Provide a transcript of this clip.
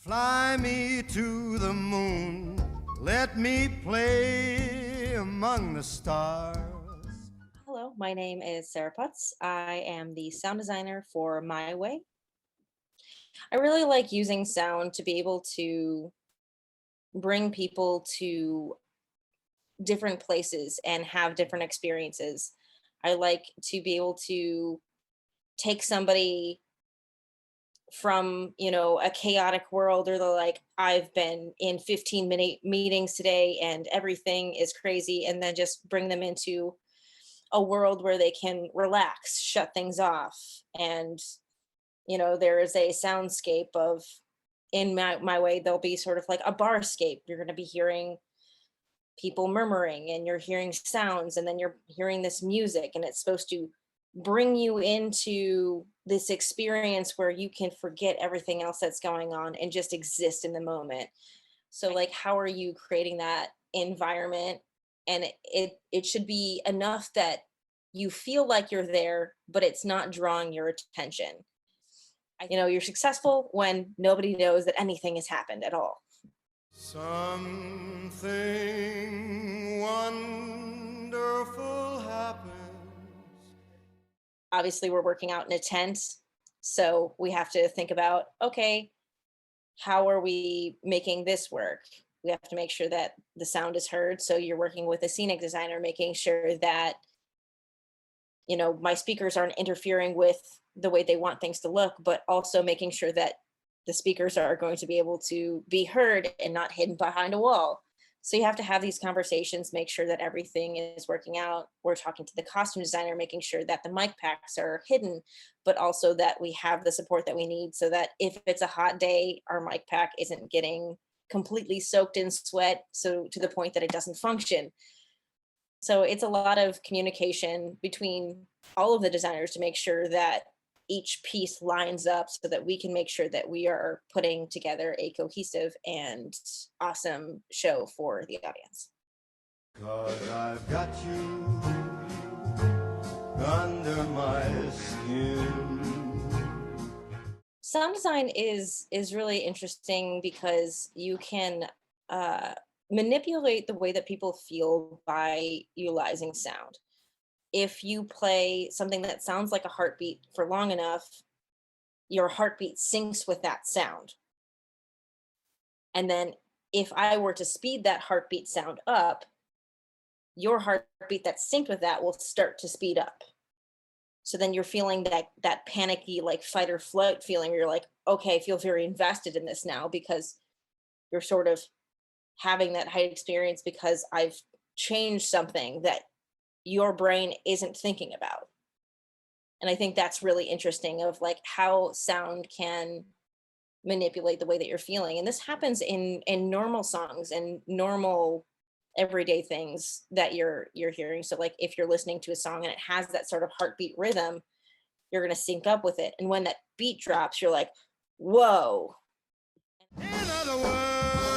Fly me to the moon, let me play among the stars. Hello, my name is Sarah Putz. I am the sound designer for My Way. I really like using sound to be able to bring people to different places and have different experiences. I like to be able to take somebody from, a chaotic world, or they're like, I've been in 15-minute meetings today and everything is crazy, and then just bring them into a world where they can relax, shut things off. And there is a soundscape of, in my way, there'll be sort of like a barscape. You're going to be hearing people murmuring, and you're hearing sounds, and then you're hearing this music, and it's supposed to bring you into this experience where you can forget everything else that's going on and just exist in the moment. So like, how are you creating that environment? And it should be enough that you feel like you're there, but it's not drawing your attention. You're successful when nobody knows that anything has happened at all. Something wonderful happens. Obviously, we're working out in a tent, so we have to think about, okay, how are we making this work? We have to make sure that the sound is heard. So you're working with a scenic designer, making sure that my speakers aren't interfering with the way they want things to look, but also making sure that the speakers are going to be able to be heard and not hidden behind a wall. So you have to have these conversations, make sure that everything is working out. We're talking to the costume designer, making sure that the mic packs are hidden, but also that we have the support that we need, so that if it's a hot day, our mic pack isn't getting completely soaked in sweat, so to the point that it doesn't function. So it's a lot of communication between all of the designers to make sure that each piece lines up, so that we can make sure that we are putting together a cohesive and awesome show for the audience. 'Cause I've got you under my skin. Sound design is really interesting because you can uh, manipulate the way that people feel by utilizing sound. If you play something that sounds like a heartbeat for long enough, your heartbeat syncs with that sound. And then if I were to speed that heartbeat sound up, your heartbeat that's synced with that will start to speed up. So then you're feeling that panicky, like fight or flight feeling, where you're like, okay, I feel very invested in this now, because you're sort of having that height experience because I've changed something that your brain isn't thinking about. And I think that's really interesting, of like how sound can manipulate the way that you're feeling. And this happens in normal songs and normal everyday things that you're hearing. So like, if you're listening to a song and it has that sort of heartbeat rhythm, you're going to sync up with it. And when that beat drops, you're like, whoa. In other words,